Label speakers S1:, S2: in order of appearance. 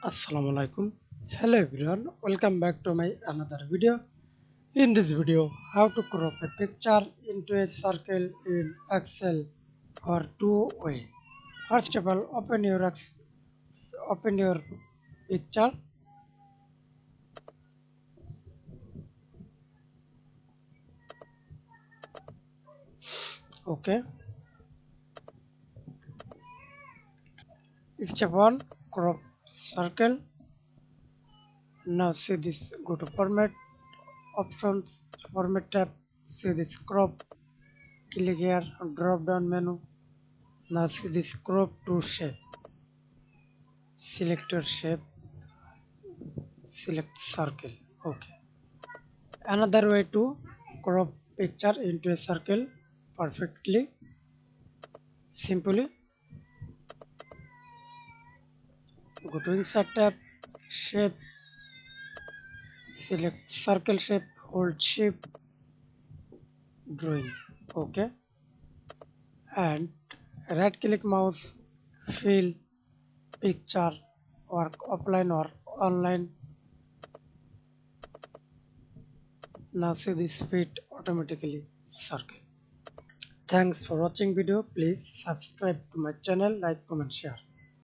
S1: Assalamualaikum. Hello everyone, welcome back to my another video. In this video, how to crop a picture into a circle in Excel for two-way. First of all, open your picture. Okay. Step one, crop circle. Now see this. Go to format options, format tab. See this crop. Click here. Drop down menu. Now see this crop to shape. Select your shape, select circle. Okay. Another way to crop picture into a circle perfectly. Simply go to insert tab, shape, select circle shape, hold shift, drawing. Okay. And right click mouse, fill, picture, work offline or online. Now see this fit automatically circle. Thanks for watching video. Please subscribe to my channel, like, comment, share.